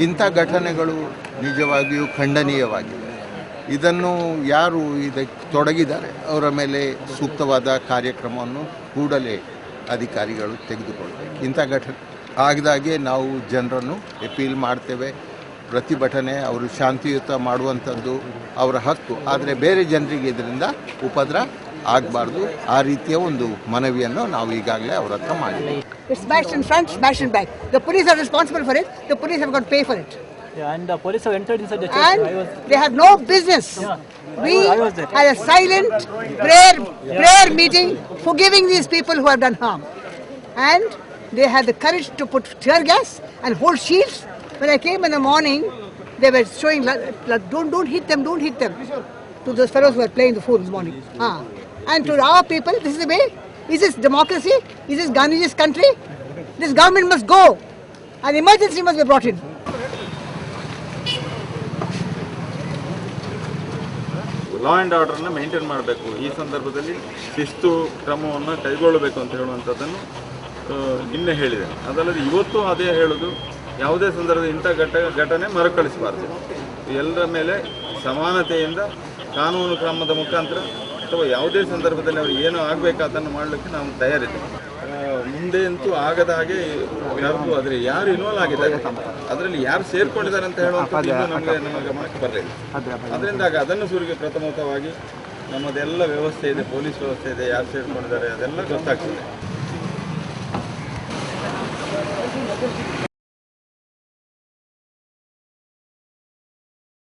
ಇಂಥ ಘಟನೆಗಳು ನಿಜವಾಗಿಯೂ ಖಂಡನೀಯವಾಗಿವೆ. ಇದನ್ನು ಯಾರು ಇದಕ್ಕೆ ತೊಡಗಿದ್ದಾರೆ ಅವರ ಮೇಲೆ ಸೂಕ್ತವಾದ ಕಾರ್ಯಕ್ರಮವನ್ನು ಕೂಡಲೇ ಅಧಿಕಾರಿಗಳು ತೆಗೆದುಕೊಳ್ಬೇಕು. ಇಂಥ ಘಟನೆ ಆಗದಾಗೆ ನಾವು ಜನರನ್ನು ಅಪೀಲ್ ಮಾಡ್ತೇವೆ. ಪ್ರತಿಭಟನೆ ಅವರು ಶಾಂತಿಯುತ ಮಾಡುವಂಥದ್ದು ಅವರ ಹಕ್ಕು, ಆದರೆ ಬೇರೆ ಜನರಿಗೆ ಇದರಿಂದ ಉಪದ್ರ ಆಗಬಾರ್ದು. ಆ ರೀತಿಯ ಒಂದು ಮನವಿಯನ್ನು ನಾವು ಈಗಾಗಲೇ ಅವರ ಹತ್ರ ಮಾಡಿದ್ದೀವಿ. It's smashed in front, smashed in back. The police are responsible for it. The police have got to pay for it. Yeah, and the police have entered inside the church. And they have no business. Yeah. We had a silent prayer meeting forgiving these people who have done harm. And they had the courage to put tear gas and hold shields. When I came in the morning, they were showing, don't hit them, don't hit them. To those fellows who were playing the fool this morning. And to our people, this is the way. Is this democracy? Is this Gandhiji's country? This government must go. An emergency must be brought in. Law and ಆರ್ಡರ್ನ maintain ಮಾಡಬೇಕು. ಈ ಸಂದರ್ಭದಲ್ಲಿ ಶಿಸ್ತು ಕ್ರಮವನ್ನು ಕೈಗೊಳ್ಳಬೇಕು ಅಂತ ಹೇಳುವಂಥದ್ದನ್ನು ನಿನ್ನೆ ಹೇಳಿದೆ. ಅದಲ್ಲದೆ ಇವತ್ತು ಅದೇ ಹೇಳೋದು, ಯಾವುದೇ ಸಂದರ್ಭದಲ್ಲಿ ಇಂಥ ಘಟನೆ ಮರುಕಳಿಸಬಾರ್ದು. ಎಲ್ಲರ ಮೇಲೆ ಸಮಾನತೆಯಿಂದ ಕಾನೂನು ಕ್ರಮದ ಮುಖಾಂತರ ಅಥವಾ ಯಾವುದೇ ಸಂದರ್ಭದಲ್ಲಿ ಅವರು ಏನೋ ಆಗಬೇಕು ಅದನ್ನು ಮಾಡಲಿಕ್ಕೆ ನಾವು ತಯಾರಿದ್ದೇವೆ. ಮುಂದೆ ಅಂತೂ ಆಗದ ಹಾಗೆ ಯಾರಿಗೂ ಆದರೆ ಯಾರು ಇನ್ವಾಲ್ವ್ ಆಗಿದ್ದಾರೆ, ಅದರಲ್ಲಿ ಯಾರು ಸೇರ್ಕೊಂಡಿದ್ದಾರೆ ಅಂತ ಹೇಳುವಂಥದ್ದು ನಮ್ಮ ಗಮನಕ್ಕೆ ಬರಲಿಲ್ಲ. ಅದರಿಂದ ಅದನ್ನು ಸುರಿಗೆ ಪ್ರಥಮವಾಗಿ ನಮ್ಮದೆಲ್ಲ ವ್ಯವಸ್ಥೆ ಇದೆ, ಪೊಲೀಸ್ ವ್ಯವಸ್ಥೆ ಇದೆ, ಯಾರು ಸೇರ್ಕೊಂಡಿದ್ದಾರೆ ಅದೆಲ್ಲ ಗೊತ್ತಾಗ್ತದೆ.